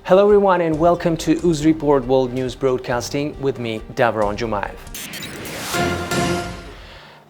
Hello everyone and welcome to UZ Report World News Broadcasting with me, Davron Jumaev.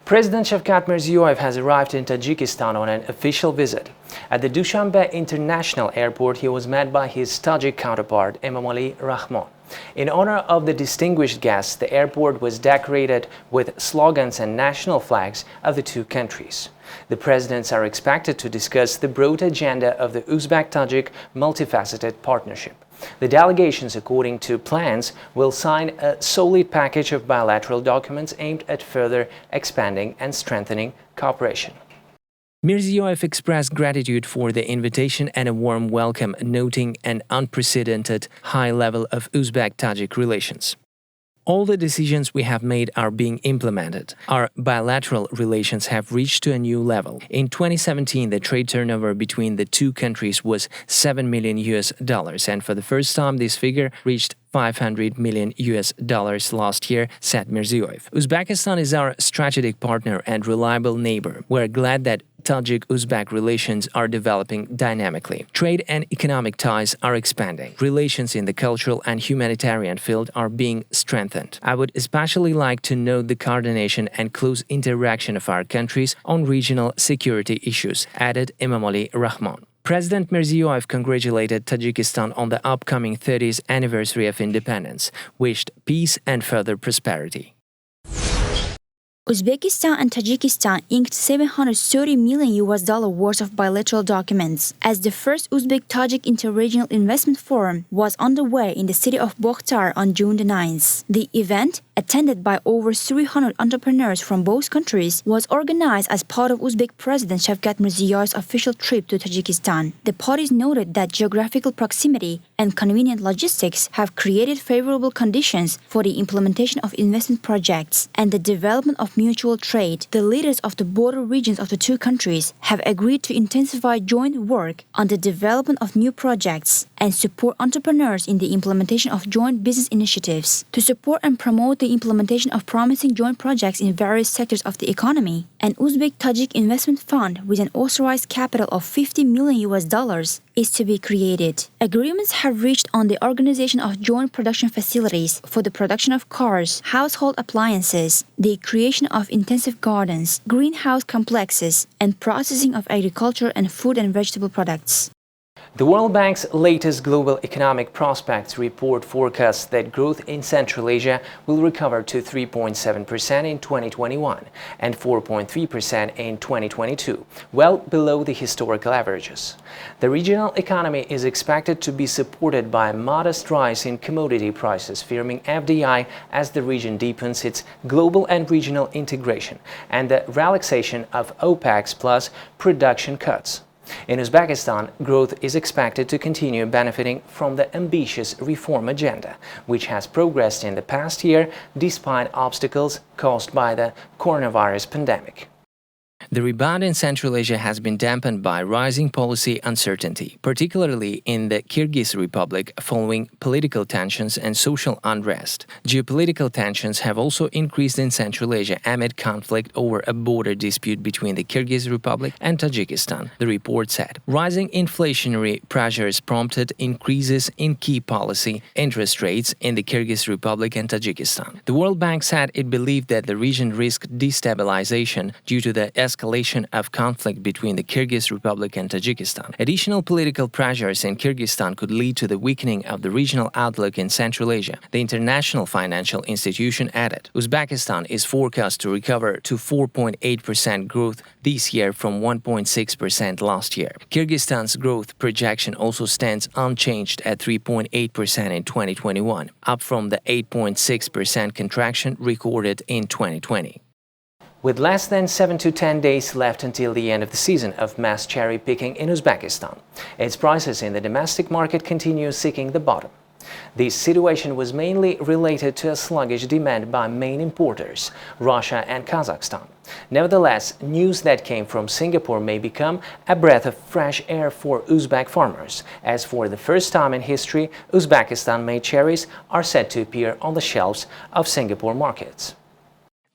President Shavkat Mirziyoyev has arrived in Tajikistan on an official visit. At the Dushanbe International Airport, he was met by his Tajik counterpart, Emomali Rahmon. In honor of the distinguished guests, the airport was decorated with slogans and national flags of the two countries. The presidents are expected to discuss the broad agenda of the Uzbek-Tajik multifaceted partnership. The delegations, according to plans, will sign a solid package of bilateral documents aimed at further expanding and strengthening cooperation. Mirziyoyev expressed gratitude for the invitation and a warm welcome, noting an unprecedented high level of Uzbek-Tajik relations. All the decisions we have made are being implemented. Our bilateral relations have reached to a new level. In 2017, the trade turnover between the two countries was $7 million, and for the first time this figure reached $500 million last year, said Mirziyoyev. Uzbekistan is our strategic partner and reliable neighbor. We're glad that Tajik-Uzbek relations are developing dynamically. Trade and economic ties are expanding. Relations in the cultural and humanitarian field are being strengthened. I would especially like to note the coordination and close interaction of our countries on regional security issues, added Emomali Rahmon. President Mirziyoyev congratulated Tajikistan on the upcoming 30th anniversary of independence, wished peace and further prosperity. Uzbekistan and Tajikistan inked $730 million worth of bilateral documents as the first Uzbek-Tajik Interregional Investment Forum was underway in the city of Bokhtar on June 9th. The event, attended by over 300 entrepreneurs from both countries, was organized as part of Uzbek President Shavkat Mirziyoyev's official trip to Tajikistan. The parties noted that geographical proximity and convenient logistics have created favorable conditions for the implementation of investment projects and the development of mutual trade. The leaders of the border regions of the two countries have agreed to intensify joint work on the development of new projects and support entrepreneurs in the implementation of joint business initiatives. To support and promote the implementation of promising joint projects in various sectors of the economy, an Uzbek-Tajik investment fund with an authorized capital of $50 million is to be created. Agreements have reached on the organization of joint production facilities for the production of cars, household appliances, the creation of intensive gardens, greenhouse complexes, and processing of agriculture and food and vegetable products. The World Bank's latest Global Economic Prospects report forecasts that growth in Central Asia will recover to 3.7% in 2021 and 4.3% in 2022, well below the historical averages. The regional economy is expected to be supported by a modest rise in commodity prices, firming FDI as the region deepens its global and regional integration and the relaxation of OPEC plus production cuts. In Uzbekistan, growth is expected to continue benefiting from the ambitious reform agenda, which has progressed in the past year despite obstacles caused by the coronavirus pandemic. The rebound in Central Asia has been dampened by rising policy uncertainty, particularly in the Kyrgyz Republic following political tensions and social unrest. Geopolitical tensions have also increased in Central Asia amid conflict over a border dispute between the Kyrgyz Republic and Tajikistan, the report said. Rising inflationary pressures prompted increases in key policy interest rates in the Kyrgyz Republic and Tajikistan. The World Bank said it believed that the region risked destabilization due to the escalation of conflict between the Kyrgyz Republic and Tajikistan. Additional political pressures in Kyrgyzstan could lead to the weakening of the regional outlook in Central Asia, the international financial institution added. Uzbekistan is forecast to recover to 4.8% growth this year from 1.6% last year. Kyrgyzstan's growth projection also stands unchanged at 3.8% in 2021, up from the 8.6% contraction recorded in 2020. With less than 7 to 10 days left until the end of the season of mass cherry picking in Uzbekistan, its prices in the domestic market continue seeking the bottom. This situation was mainly related to a sluggish demand by main importers, Russia and Kazakhstan. Nevertheless, news that came from Singapore may become a breath of fresh air for Uzbek farmers, as for the first time in history, Uzbekistan-made cherries are set to appear on the shelves of Singapore markets.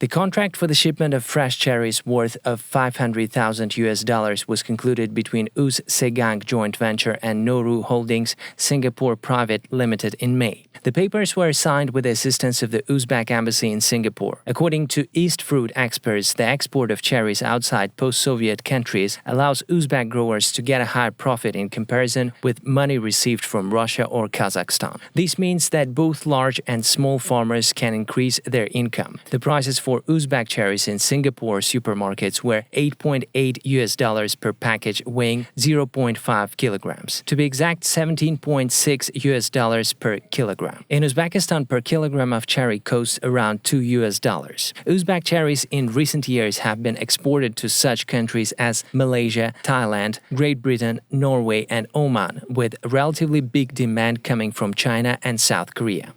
The contract for the shipment of fresh cherries worth of $500,000 was concluded between Uz Segang Joint Venture and Noru Holdings Singapore Private Limited in May. The papers were signed with the assistance of the Uzbek Embassy in Singapore. According to East fruit experts, the export of cherries outside post-Soviet countries allows Uzbek growers to get a higher profit in comparison with money received from Russia or Kazakhstan. This means that both large and small farmers can increase their income. The prices for Uzbek cherries in Singapore supermarkets were $8.8 per package weighing 0.5 kilograms. To be exact, $17.6 per kilogram. In Uzbekistan, per kilogram of cherry costs around $2. Uzbek cherries in recent years have been exported to such countries as Malaysia, Thailand, Great Britain, Norway, and Oman, with relatively big demand coming from China and South Korea.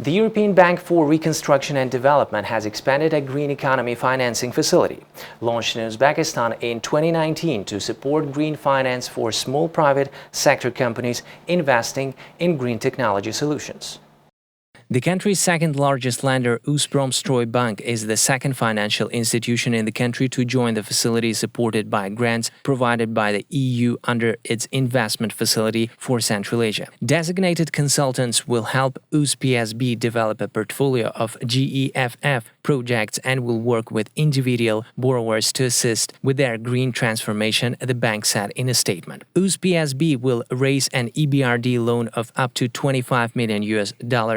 The European Bank for Reconstruction and Development has expanded a green economy financing facility, launched in Uzbekistan in 2019 to support green finance for small private sector companies investing in green technology solutions. The country's second-largest lender, Uzpromstroybank, is the second financial institution in the country to join the facility supported by grants provided by the EU under its investment facility for Central Asia. Designated consultants will help UzPSB develop a portfolio of GEFF projects and will work with individual borrowers to assist with their green transformation, the bank said in a statement. UzPSB will raise an EBRD loan of up to $25 million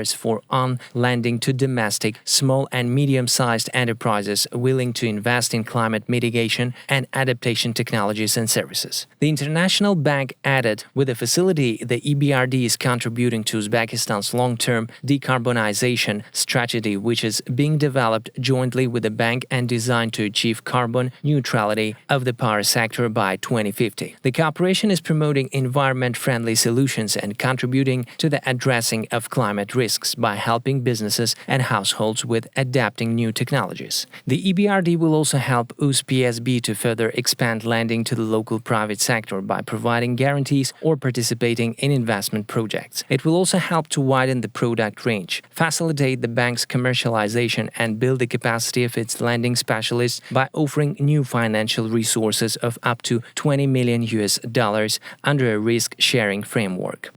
for on-lending to domestic, small and medium-sized enterprises willing to invest in climate mitigation and adaptation technologies and services. The International Bank added, with the facility, the EBRD is contributing to Uzbekistan's long-term decarbonization strategy, which is being developed jointly with the bank and designed to achieve carbon neutrality of the power sector by 2050. The cooperation is promoting environment-friendly solutions and contributing to the addressing of climate risks by helping businesses and households with adapting new technologies. The EBRD will also help UzPSB to further expand lending to the local private sector by providing guarantees or participating in investment projects. It will also help to widen the product range, facilitate the bank's commercialization, and build the capacity of its lending specialists by offering new financial resources of up to $20 million under a risk-sharing framework.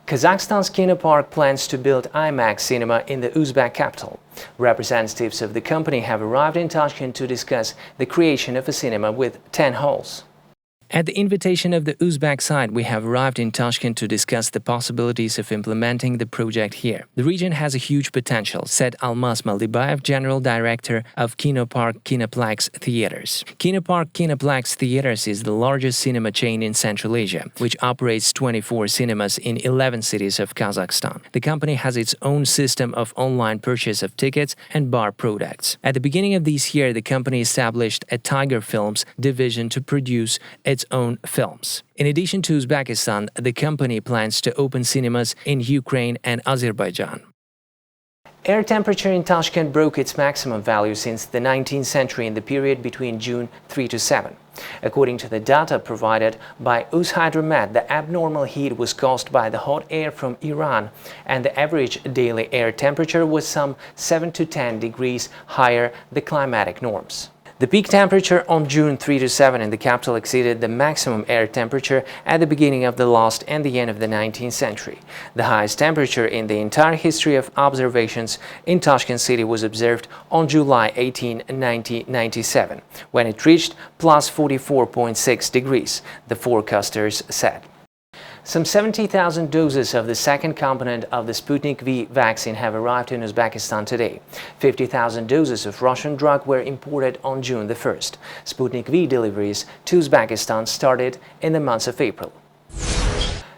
Kazakhstan's Kino Park plans to build IMAX cinema in the Uzbek capital. Representatives of the company have arrived in Tashkent to discuss the creation of a cinema with 10 halls. At the invitation of the Uzbek side, we have arrived in Tashkent to discuss the possibilities of implementing the project here. The region has a huge potential, said Almas Maldibayev, General Director of Kino Park Kinoplex Theaters. Kino Park Kinoplex Theaters is the largest cinema chain in Central Asia, which operates 24 cinemas in 11 cities of Kazakhstan. The company has its own system of online purchase of tickets and bar products. At the beginning of this year, the company established a Tiger Films division to produce its own films. In addition to Uzbekistan, the company plans to open cinemas in Ukraine and Azerbaijan. Air temperature in Tashkent broke its maximum value since the 19th century in the period between June 3 to 7. According to the data provided by Uzhydromet, the abnormal heat was caused by the hot air from Iran, and the average daily air temperature was some 7 to 10 degrees higher than climatic norms. The peak temperature on June 3 to 7 in the capital exceeded the maximum air temperature at the beginning of the last and the end of the 19th century. The highest temperature in the entire history of observations in Tashkent city was observed on July 18, 1997, when it reached plus 44.6 degrees, the forecasters said. Some 70,000 doses of the second component of the Sputnik V vaccine have arrived in Uzbekistan today. 50,000 doses of Russian drug were imported on June the 1st. Sputnik V deliveries to Uzbekistan started in the month of April.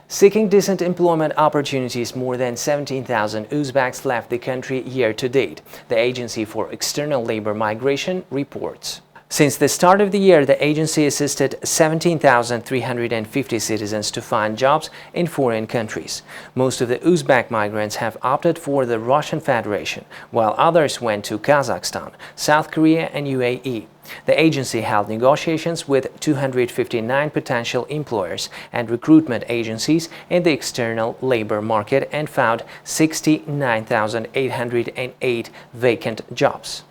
Seeking decent employment opportunities, more than 17,000 Uzbeks left the country year to date, the Agency for External Labor Migration reports. Since the start of the year, the agency assisted 17,350 citizens to find jobs in foreign countries. Most of the Uzbek migrants have opted for the Russian Federation, while others went to Kazakhstan, South Korea and UAE. The agency held negotiations with 259 potential employers and recruitment agencies in the external labor market and found 69,808 vacant jobs.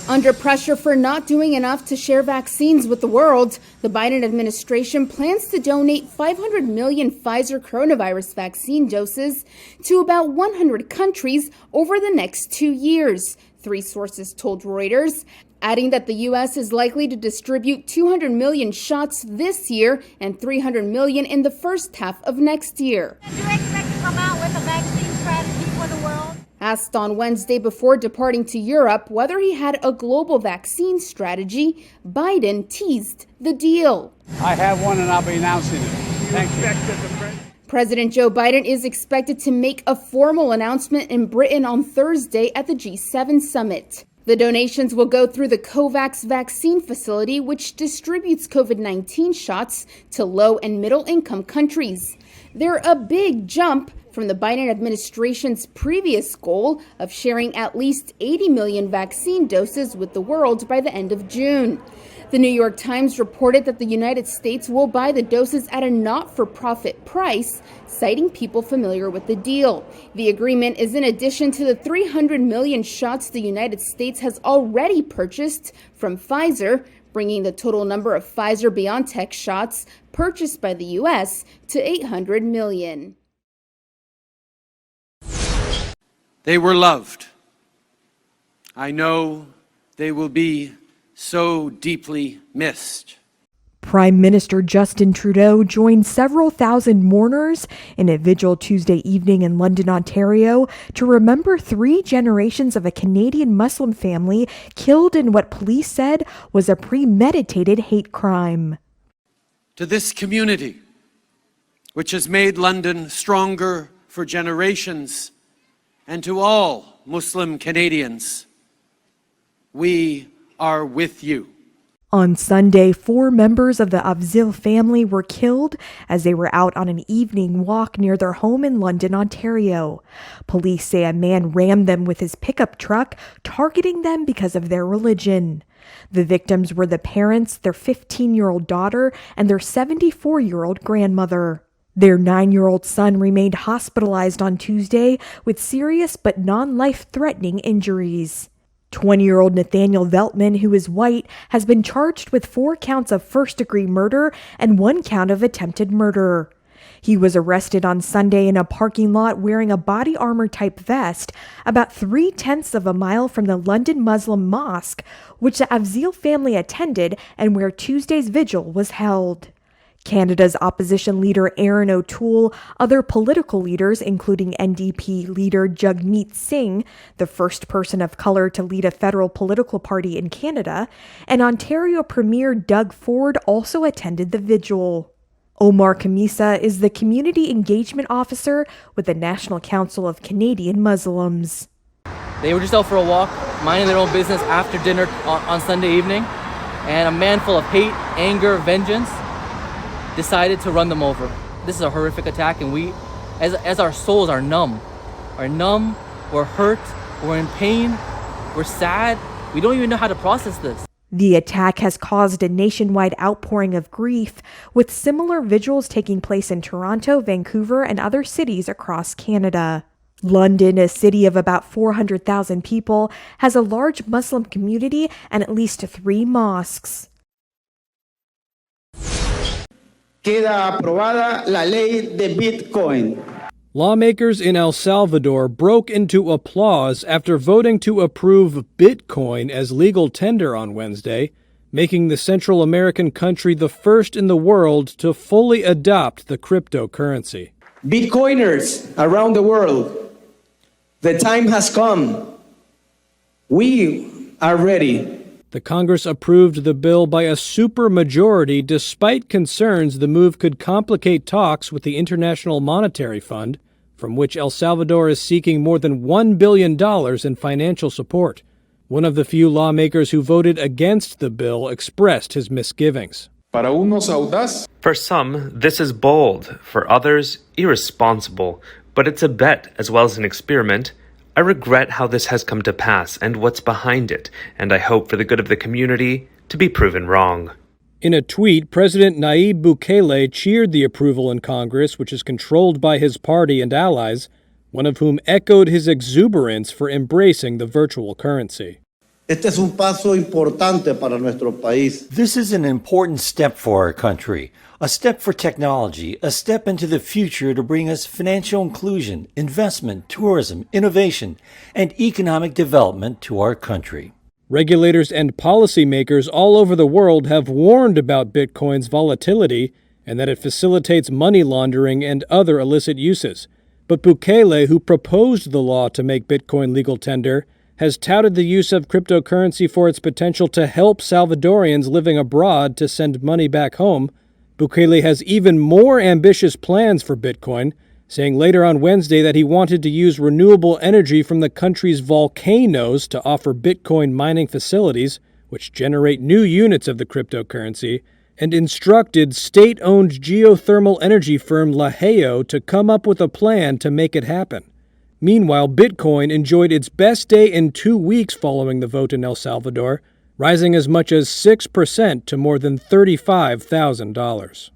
Under pressure for not doing enough to share vaccines with the world, the Biden administration plans to donate 500 million Pfizer coronavirus vaccine doses to about 100 countries over the next 2 years, 3 sources told Reuters, adding that the U.S. is likely to distribute 200 million shots this year and 300 million in the first half of next year. Do you expect to come out with a vaccine strategy for the world? Asked on Wednesday before departing to Europe whether he had a global vaccine strategy, Biden teased the deal. I have one and I'll be announcing it. Thank you. President Joe Biden is expected to make a formal announcement in Britain on Thursday at the G7 summit. The donations will go through the COVAX vaccine facility, which distributes COVID-19 shots to low and middle income countries. They're a big jump from the Biden administration's previous goal of sharing at least 80 million vaccine doses with the world by the end of June. The New York Times reported that the United States will buy the doses at a not-for-profit price, citing people familiar with the deal. The agreement is in addition to the 300 million shots the United States has already purchased from Pfizer, bringing the total number of Pfizer-BioNTech shots purchased by the U.S. to 800 million. They were loved. I know they will be so deeply missed. Prime Minister Justin Trudeau joined several thousand mourners in a vigil Tuesday evening in London, Ontario, to remember 3 generations of a Canadian Muslim family killed in what police said was a premeditated hate crime. To this community, which has made London stronger for generations, and to all Muslim Canadians, we are with you. On Sunday, 4 members of the Avzil family were killed as they were out on an evening walk near their home in London, Ontario. Police say a man rammed them with his pickup truck, targeting them because of their religion. The victims were the parents, their 15-year-old daughter, and their 74-year-old grandmother. Their 9-year-old son remained hospitalized on Tuesday with serious but non-life-threatening injuries. 20-year-old Nathaniel Veltman, who is white, has been charged with 4 counts of first-degree murder and 1 count of attempted murder. He was arrested on Sunday in a parking lot wearing a body armor-type vest about 3/10 of a mile from the London Muslim mosque, which the Avzil family attended and where Tuesday's vigil was held. Canada's opposition leader Aaron O'Toole, other political leaders, including NDP leader Jagmeet Singh, the first person of color to lead a federal political party in Canada, and Ontario Premier Doug Ford also attended the vigil. Omar Kamisa is the Community Engagement Officer with the National Council of Canadian Muslims. They were just out for a walk, minding their own business after dinner on Sunday evening, and a man full of hate, anger, vengeance decided to run them over. This is a horrific attack, and we, as our souls are numb, we're hurt, we're in pain, we're sad. We don't even know how to process this. The attack has caused a nationwide outpouring of grief, with similar vigils taking place in Toronto, Vancouver, and other cities across Canada. London, a city of about 400,000 people, has a large Muslim community and at least 3 mosques. Queda aprobada la ley de Bitcoin. Lawmakers in El Salvador broke into applause after voting to approve Bitcoin as legal tender on Wednesday, making the Central American country the first in the world to fully adopt the cryptocurrency. Bitcoiners around the world, the time has come. We are ready. The Congress approved the bill by a supermajority despite concerns the move could complicate talks with the International Monetary Fund, from which El Salvador is seeking more than $1 billion in financial support. One of the few lawmakers who voted against the bill expressed his misgivings. For some, this is bold. For others, irresponsible. But it's a bet as well as an experiment. I regret how this has come to pass and what's behind it, and I hope for the good of the community to be proven wrong. In a tweet, President Nayib Bukele cheered the approval in Congress, which is controlled by his party and allies, one of whom echoed his exuberance for embracing the virtual currency. This is an important step for our country, a step for technology, a step into the future to bring us financial inclusion, investment, tourism, innovation, and economic development to our country. Regulators and policymakers all over the world have warned about Bitcoin's volatility and that it facilitates money laundering and other illicit uses. But Bukele, who proposed the law to make Bitcoin legal tender, has touted the use of cryptocurrency for its potential to help Salvadorians living abroad to send money back home. Bukele has even more ambitious plans for Bitcoin, saying later on Wednesday that he wanted to use renewable energy from the country's volcanoes to offer Bitcoin mining facilities, which generate new units of the cryptocurrency, and instructed state-owned geothermal energy firm Laheo to come up with a plan to make it happen. Meanwhile, Bitcoin enjoyed its best day in 2 weeks following the vote in El Salvador, rising as much as 6% to more than $35,000.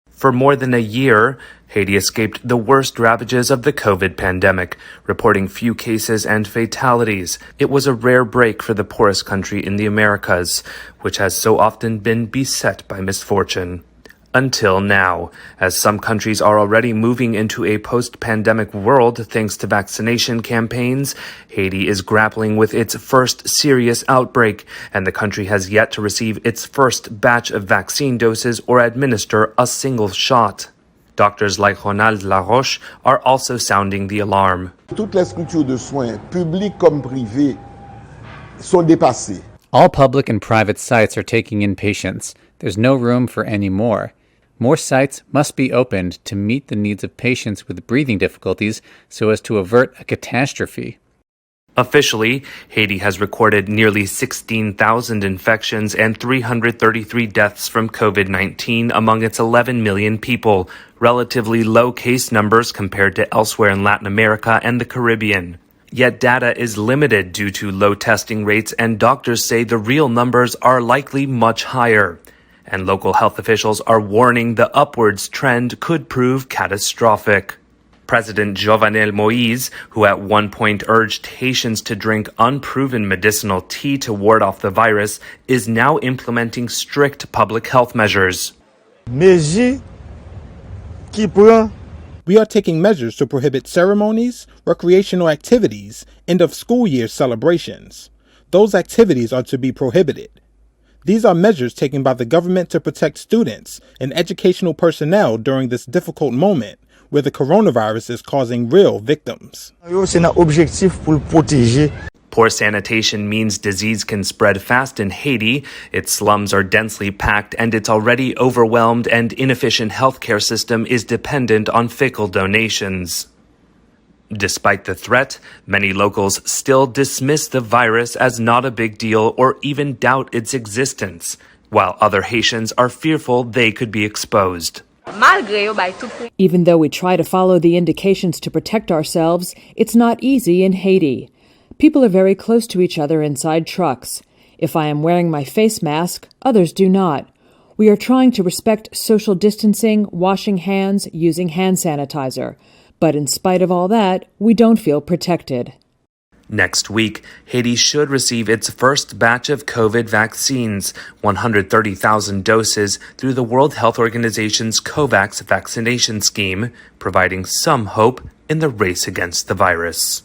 For more than a year, Haiti escaped the worst ravages of the COVID pandemic, reporting few cases and fatalities. It was a rare break for the poorest country in the Americas, which has so often been beset by misfortune. Until now, as some countries are already moving into a post-pandemic world thanks to vaccination campaigns, Haiti is grappling with its first serious outbreak, and the country has yet to receive its first batch of vaccine doses or administer a single shot. Doctors like Ronald Laroche are also sounding the alarm. Toutes les structures de soins, publiques comme privées, sont dépassées. All public and private sites are taking in patients. There's no room for any more. More sites must be opened to meet the needs of patients with breathing difficulties so as to avert a catastrophe. Officially, Haiti has recorded nearly 16,000 infections and 333 deaths from COVID-19 among its 11 million people, relatively low case numbers compared to elsewhere in Latin America and the Caribbean. Yet data is limited due to low testing rates, and doctors say the real numbers are likely much higher. And local health officials are warning the upwards trend could prove catastrophic. President Jovenel Moïse, who at one point urged Haitians to drink unproven medicinal tea to ward off the virus, is now implementing strict public health measures. We are taking measures to prohibit ceremonies, recreational activities, end of school year celebrations. Those activities are to be prohibited. These are measures taken by the government to protect students and educational personnel during this difficult moment where the coronavirus is causing real victims. Poor sanitation means disease can spread fast in Haiti. Its slums are densely packed, and its already overwhelmed and inefficient healthcare system is dependent on fickle donations. Despite the threat, many locals still dismiss the virus as not a big deal or even doubt its existence, while other Haitians are fearful they could be exposed. Even though we try to follow the indications to protect ourselves, it's not easy in Haiti. People are very close to each other inside trucks. If I am wearing my face mask, others do not. We are trying to respect social distancing, washing hands, using hand sanitizer. But in spite of all that, we don't feel protected. Next week, Haiti should receive its first batch of COVID vaccines, 130,000 doses, through the World Health Organization's COVAX vaccination scheme, providing some hope in the race against the virus.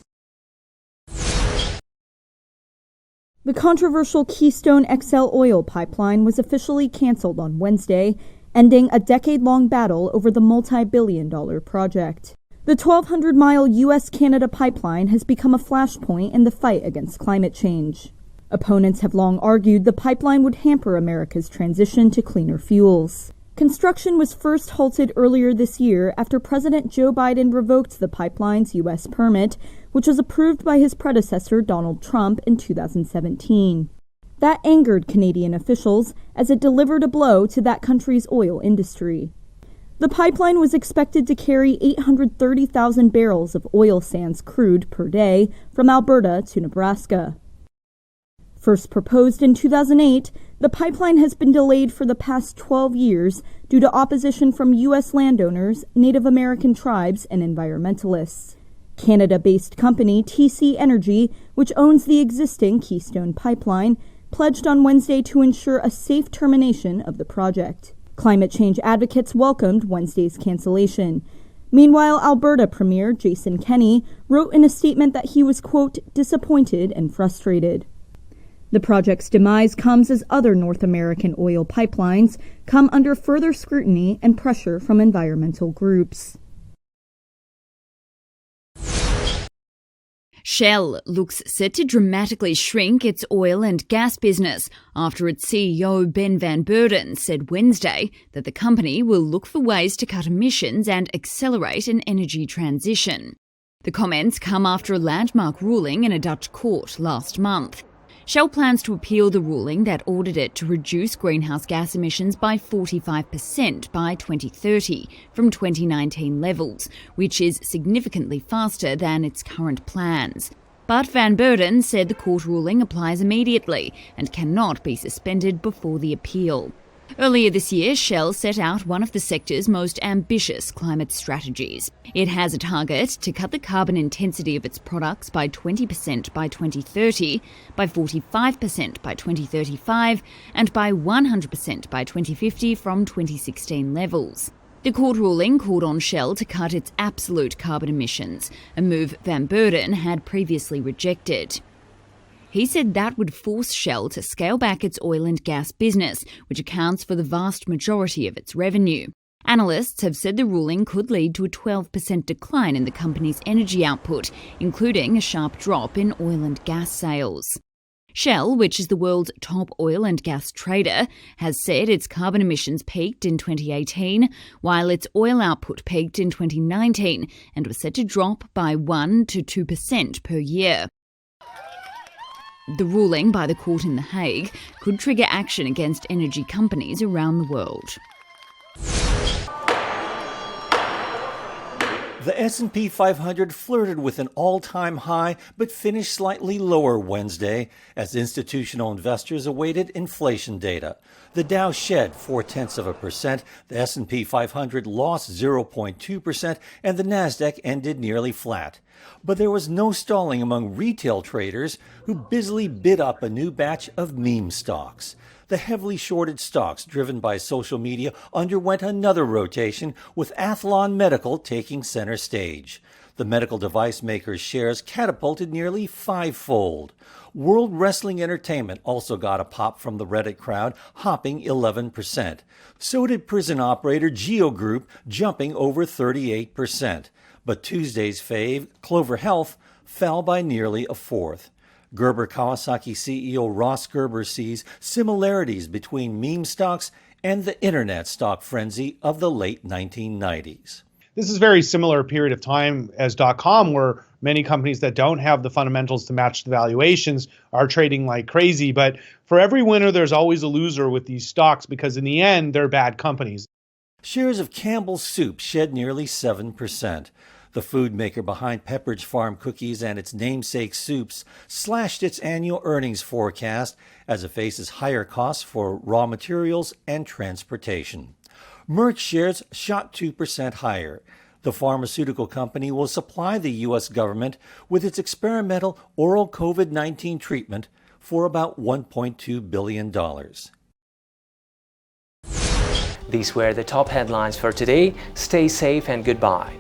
The controversial Keystone XL oil pipeline was officially canceled on Wednesday, ending a decade-long battle over the multi-billion-dollar project. The 1,200-mile U.S.-Canada pipeline has become a flashpoint in the fight against climate change. Opponents have long argued the pipeline would hamper America's transition to cleaner fuels. Construction was first halted earlier this year after President Joe Biden revoked the pipeline's U.S. permit, which was approved by his predecessor Donald Trump in 2017. That angered Canadian officials as it delivered a blow to that country's oil industry. The pipeline was expected to carry 830,000 barrels of oil sands crude per day from Alberta to Nebraska. First proposed in 2008, the pipeline has been delayed for the past 12 years due to opposition from U.S. landowners, Native American tribes, and environmentalists. Canada-based company TC Energy, which owns the existing Keystone pipeline, pledged on Wednesday to ensure a safe termination of the project. Climate change advocates welcomed Wednesday's cancellation. Meanwhile, Alberta Premier Jason Kenney wrote in a statement that he was, quote, disappointed and frustrated. The project's demise comes as other North American oil pipelines come under further scrutiny and pressure from environmental groups. Shell looks set to dramatically shrink its oil and gas business after its CEO Ben van Beurden said Wednesday that the company will look for ways to cut emissions and accelerate an energy transition. The comments come after a landmark ruling in a Dutch court last month. Shell plans to appeal the ruling that ordered it to reduce greenhouse gas emissions by 45% by 2030 from 2019 levels, which is significantly faster than its current plans. But Van Beurden said the court ruling applies immediately and cannot be suspended before the appeal. Earlier this year, Shell set out one of the sector's most ambitious climate strategies. It has a target to cut the carbon intensity of its products by 20% by 2030, by 45% by 2035, and by 100% by 2050 from 2016 levels. The court ruling called on Shell to cut its absolute carbon emissions, a move Van Beurden had previously rejected. He said that would force Shell to scale back its oil and gas business, which accounts for the vast majority of its revenue. Analysts have said the ruling could lead to a 12% decline in the company's energy output, including a sharp drop in oil and gas sales. Shell, which is the world's top oil and gas trader, has said its carbon emissions peaked in 2018, while its oil output peaked in 2019 and was set to drop by 1 to 2% per year. The ruling by the court in The Hague could trigger action against energy companies around the world. The S&P 500 flirted with an all-time high but finished slightly lower Wednesday as institutional investors awaited inflation data. The Dow shed 0.4%, the S&P 500 lost 0.2%, and the Nasdaq ended nearly flat. But there was no stalling among retail traders who busily bid up a new batch of meme stocks. The heavily shorted stocks driven by social media underwent another rotation, with Athlon Medical taking center stage. The medical device maker's shares catapulted nearly fivefold. World Wrestling Entertainment also got a pop from the Reddit crowd, hopping 11%. So did prison operator Geo Group, jumping over 38%. But Tuesday's fave, Clover Health, fell by nearly a fourth. Gerber Kawasaki CEO Ross Gerber sees similarities between meme stocks and the internet stock frenzy of the late 1990s. This is a very similar period of time as .com, where many companies that don't have the fundamentals to match the valuations are trading like crazy. But for every winner, there's always a loser with these stocks, because in the end, they're bad companies. Shares of Campbell's Soup shed nearly 7%. The food maker behind Pepperidge Farm cookies and its namesake soups slashed its annual earnings forecast as it faces higher costs for raw materials and transportation. Merck shares shot 2% higher. The pharmaceutical company will supply the U.S. government with its experimental oral COVID-19 treatment for about $1.2 billion. These were the top headlines for today. Stay safe and goodbye.